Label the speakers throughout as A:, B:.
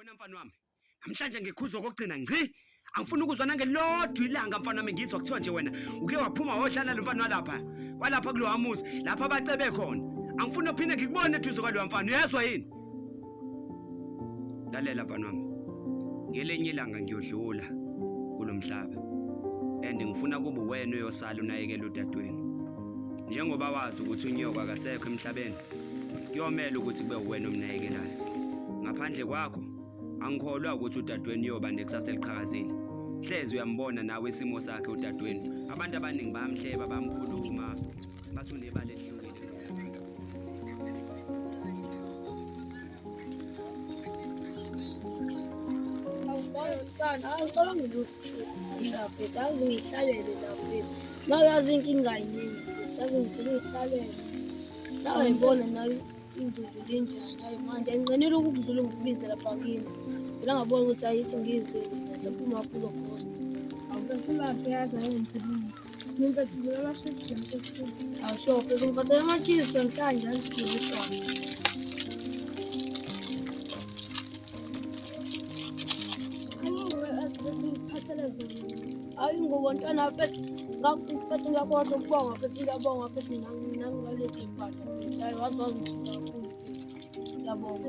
A: Yabona mfana wami, namhlanje ngikhuzo kokugcina ngci. Angifuni ukuzwa nangelodwa ilanga mfana wami ngizwa kuthiwa nje wena uke waphuma wodlala lo mfana walapha kulo hamuzi lapha abacebe khona. Angifuni uphinde ngikubone eduze kwalo mfana, uyezwa yini? Lalela mfana wami. Ngelenye ilanga ngiyodlula kulomhlaba. And ngifuna kube wena uyosala unayekela udadweni. Njengoba wazi ukuthi unyoka akasekho emhlabeni, kuyomela ukuthi kube wena omnayekelayo. Ngaphandle kwakho angikholwa ukuthi udadweni yoba nekusasa eliqhakazile. Hlezi uyambona nawe isimo sakhe udadweni. Abantu abaningi bayamhleba bamkhuluma bathi unebale ehlukile.
B: Ngicela ngiluthi lapha azi ngihlalele lapha. Nawe yazi inkinga yiningi. Sazi ngicela ngihlalele. Nawe ngibona nawe indlela lenjani. Hayi manje ngicela ukudlula ngokubiza lapha kimi. Mina ngabona ukuthi ayithi ngizele lapho umaphulo khona. Awubefuna yazi ayenzeni. Mina ngithula abashekhi ngithi awusho phela ngiphatha amachisi kanje angikhulisa. Ayi ngobontwana phethu ngakuphethe ngiyakwazi ukubonga phethu ngiyabonga phethu nangalethi impahla hayi wazi ngishisa kakhulu ngiyabonga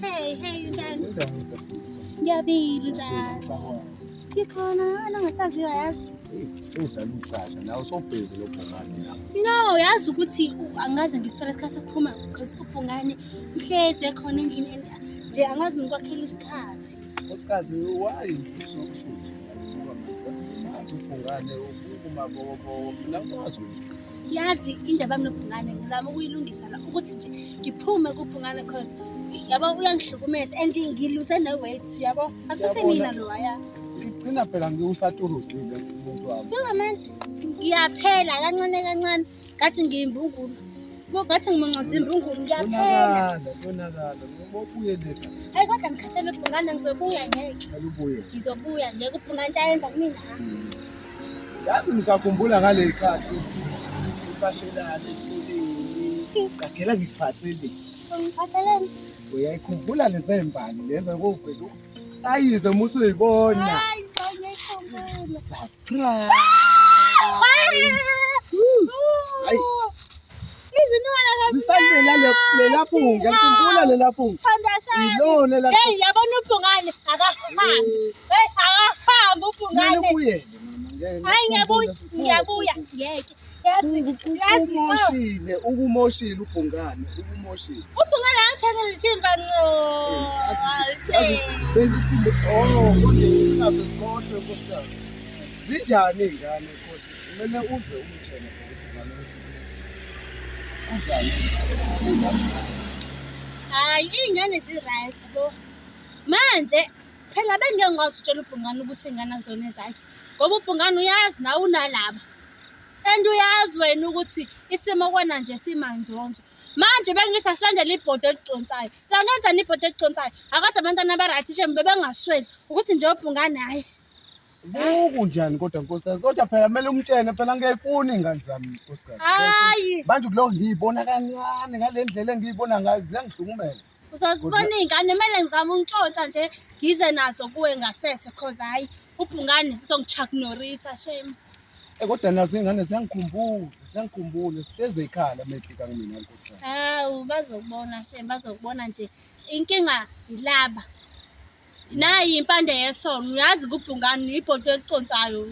B: Hey njani? Ngiyabili njani? Ngikhona nangasaziwa yazi.
C: Udlala uqasha nawe usobhezi loBhungane la.
B: No, yazi ukuthi angaze ngisithola isikhathi sokuphuma because uBhungane uhleze khona endlini nje angazi ngikwakhela isikhathi.
C: Osikazi why usuku mazi uBhungane ukumabobo nakwazi nje.
B: Yazi indaba yami noBhungane ngizama ukuyilungisa la ukuthi nje ngiphume kuBhungane because yabo uyangihlukumeza and ngiluse neweight yabo akusesemina lo waya.
C: Igcina phela ngiwusaturuzile umuntu wami.
B: Njengamanje ngiyaphela kancane ngathi ngiyimbungulu. Ngathi ngimonqoza imbungulu ngiyaphela.
C: Konakala ngobuye letha.
B: Hayi kodwa ngikhathele uBhungane ngizobuya ngeke.
C: Alubuye.
B: Ngizobuya ngeke uBhungane ayenza kumina.
C: Yazi ngisakhumbula ngale ikhathi sisashelana esikoleni. Qagela ngikuphathele.
B: Ngiphatheleni.
C: Uyayikhumbula lezembali leza kuvela ayize musu uyibona.
B: Hayi ngiyakhumbula.
C: Surprise.
B: Hayi. Izinwana kabi.
C: Zisalela lela phunga, ngikhumbula lela phunga. Yilona la.
B: Hey yabona uBhungane akahambi. Hey akahambi uBhungane.
C: Ngiyabuyela mama ngeke.
B: Hayi ngiyabuya ngeke.
C: Umoshile, ukumoshile uBhungane, ukumoshile.
B: uBhungane angithengele ishimba nco.
C: Bengithi konke isikhathi sikhohle nkosikazi. Zinjani izingane Nkosi? Kumele uze umtshele uBhungane ukuthi kunjani.
B: Hayi ingane zi-right bo. Manje phela bengeke ngikwazi ukutshela uBhungane ukuthi ingane kuzona ezakhe. Ngoba uBhungane uyazi nawe unalaba. And uyazi wena ukuthi isimo kwana nje simanjonjo. Manje bengithi asilandele ibhodo eliconsayo. La ngenza ibhodo eliconsayo. Akade abantwana abaright nje bebengasweli ukuthi nje uBhungane hayi.
C: Kunjani kodwa nkosikazi? Kodwa phela kumele umtshene phela ngiyayifuna ingane zami nkosikazi.
B: Hayi.
C: Manje kuloko ngiyibona kancane ngalendlela engiyibona ngayo ziyangihlukumeza.
B: Uzosibona ingane kumele ngizama untshontsha nje ngize nazo kuwe ngasese because hayi
D: ubhungane uzongichaknorisa shame.
C: Kodwa nazo ingane ziyangikhumbula sihleze ekhaya mefika kumina nkosikazi.
D: Hawu bazokubona shame, bazokubona nje. Inkinga yilaba. Nayi impande yesono, uyazi kubhungane ibhodo eliconsayo.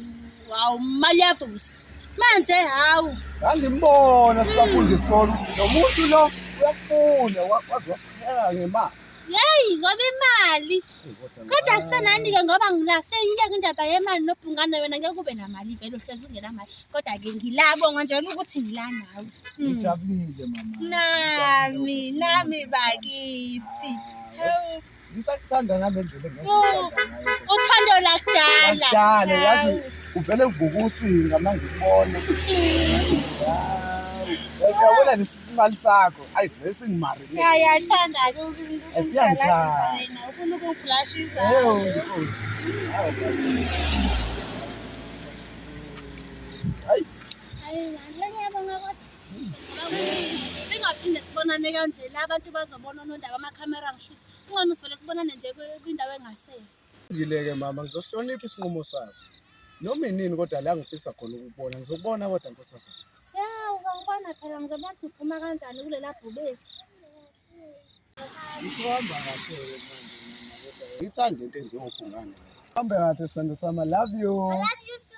D: Hawu mali yavusa. Manje hawu.
C: Ngimbona sisafunda isikole ukuthi lo muntu lo uyafuna wazi wapheka ngemali.
D: Yeyi ngoba imali. Kodwa akusenani-ke ngoba ngilaseyiyeke indaba yemali nobhungane wena ngeke ube namali vele uhlezi ungenamali. Kodwa-ke ngilabonga nje ukuthi ngila nawe.
C: Ngijabulile mama.
D: Nami bakithi. Hawu.
C: Ngisakuthanda ngale ndlela engikuthanda ngayo.
D: Uthando lakudala.
C: Lakudala yazi uvele uvukusinga manje ngikubona. Uyabona lesimali sakho. Ayi sivele singimarile.
D: Yathanda-ke
C: Siyangithanda.
D: wena ufuna ukungiflashisa.
C: Nkosi. Hayi.
D: Hayi ngiyabonga kodwa. Singaphinde sibonane kanje la abantu bazobona unondaba amakhamera ngishuthi. Ungcono sivele sibonane nje kwindawo engasese.
C: Ngileke mama ngizohlonipha isinqumo sakho. Noma inini kodwa la ngifisa khona ukubona ngizokubona kodwa nkosazana.
D: Ya uzongibona phela ngizobona ukuthi uphuma kanjani kulela bhubesi.
C: Ngihamba kahle manje. Ngithanda into enziwa ubhungane. Hambe kahle sithando sami, I love you.
D: I love you too.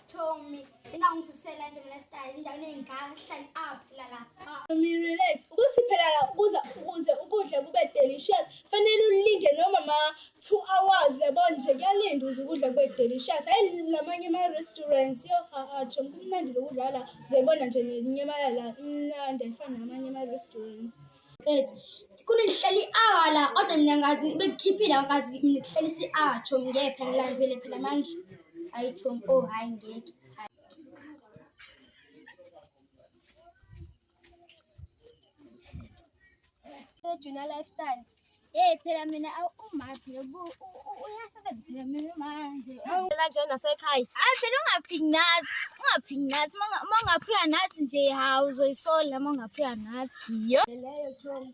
E: Tommy, ingangizisela nje mina style indawo nengaka hlali up la.
F: Relax ukuthi phela ukuze ukudla kube delicious fanele ulinde noma 2 hours yabona nje kuyalinda ukuze ukudla kube delicious. Hayi lamanye ama-restaurants ajo kumnandi lokudla la uzayibona nje nenyamala imnandi ayifani namanye ama-restaurants.
E: Kunelihleli i-hour la kodwa mina ngazi bekukhiphile ngazi mina kuhleli isi-hour Tommy ngeke phela ngilambile phela manje. Hayi Tommy hayi ngeke.
D: Junior Lifestyles. Hey phela mina uma phela uyasebenza phela mina manje. Phela nje nasekhaya.
E: Hayi phela ungaphi nuts mangaphiya nuts nje hawu uzoyisola mangaphiya nuts yo.
D: Leyo Tom.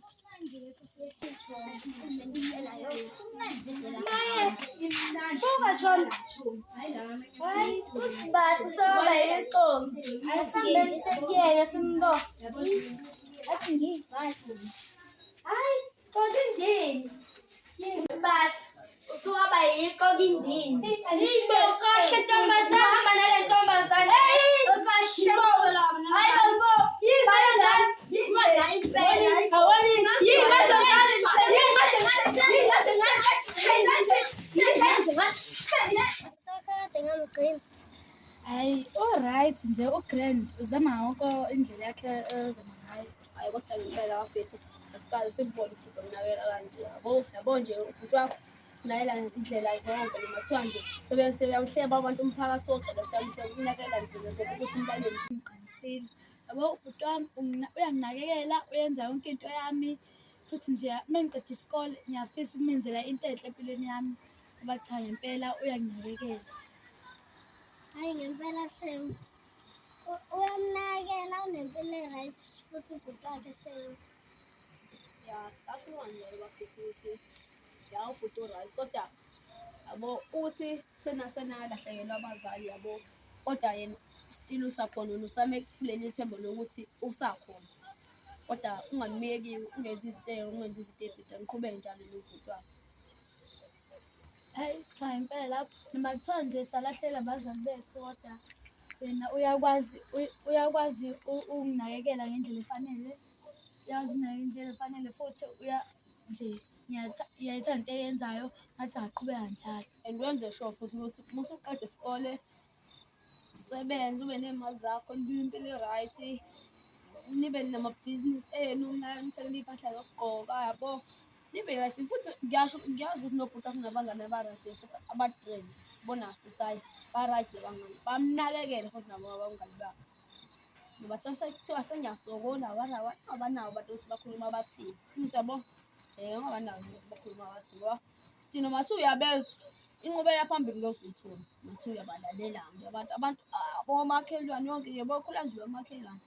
E: Buka John. Hayi usibali soba iqonzi. Ayisambeni sekuyeke simbo. Athi ngivale. Hayi kodwa indini. Usibali usuhamba yiko kindini. Yiko kahle ntombazana hamba nale ntombazana. Kahle mthola mina. Hayi babo. Yibani. Yibani impela.
F: Awali hayi alright nje ugrand uzama yonke indlela yakhe ezama ngayo. Hayi kodwa ngempela wafethu asikaze simbone ubhuti omnakela kanje yabo nje ubhuti wakho unakela indlela zonke noma kuthiwa nje sebeyamhleba abantu umphakathi wonke losayamhleba ukunakela ndlela zonke ukuthi umlaleli simqinisile. Yabo ubhuti wami uyanginakekela uyenza yonke into yami futhi nje mengiceda isikole ngiyafisa ukumenzela into enhle empilweni yami ngoba cha ngempela uyanginakekela.
E: Hhayi ngempela Shem. Uyamnakekela unempilo e-right futhi ubhuti wakhe Shem.
F: Ya sikasho kanje bafethu ukuthi ya ubhuti o-right kodwa yabo uthi senalahlekelwa abazali yabo kodwa yena still usakhona usame kuleli themba lokuthi usakhona kodwa ungamiyeki ungenzi izinto ungenzi izinto ebhida ngiqhubeke njalo nobhuti wakhe.
G: Hayi cha impela lapho noma kuthiwa nje salahlela abazali bethu kodwa wena uyakwazi ukunakekela ngendlela efanele, uyazi ukunakekela ngendlela efanele futhi uyayithanda into eyenzayo ngathi angaqhubeka njalo.
F: And wenze sure futhi ukuthi musuqeda isikole usebenze ube ney'mali zakho nibe impilo e-right nibe namabhizinisi enu nithengele iy'mpahla zokugqoka yabo nibe right futhi ngiyazi ukuthi nobhuti wakho nabangani aba-right futhi aba-train bona futhi hhayi ba-right labangani bamnakekele futhi nabo abangani babo ngoba kuthiwa sengiyasokola abanawo abantu ukuthi bakhuluma abathini ngithi yabo ngabanawo bakhuluma abathini ngoba sithi noma thiwa uyabezwa inqubo yaphambili ngiyozuyithola nathi uyabalalela nje abantu bomakhelwane yonke nje bokhula nje bomakhelwane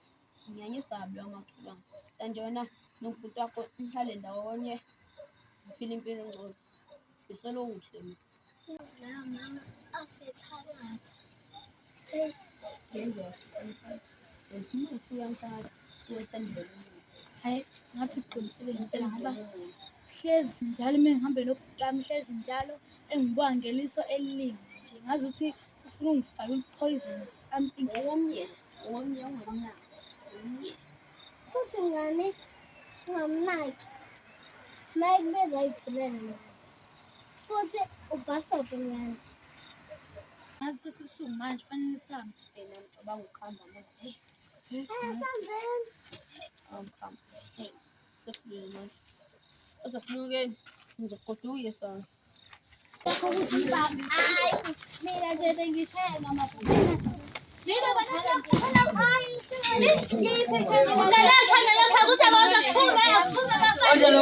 F: ngiyanyesabi loyo makhelwane kanje wena nobhuti wakho nihlale ndawonye uphile impilo engcono fisela okuhle mina
E: Layo mama afethalatha.
F: ngenzeka futhi emsakeni ngifuna ukuthi uyamhlala suke sendleleni
G: Hhayi ngathi uqinisile ngoba hlezi njalo uma ngihambe nobhuti wami hlezi njalo engibuka ngeliso eliningi nje ngazi ukuthi ufuna ungifake i-poison something.
F: ngomyeni ungamnaki
E: Futhi ngane ungamnaki. Mayekubeza ayithulele yona. Futhi ubhasobhe ngane.
G: Ngathi sesibusuku manje kufanele sihambe.
F: yena ngicabanga ukuhamba ngoba
E: Sambeni.
F: awukhamba sefulile manje kodwa sibukeni ngizogodukile sana
E: Mina nje bengishaya ngamabhulana. Mina bana hayi. Ngithi nje
D: Nalakha kuze bonke kuphuma Phela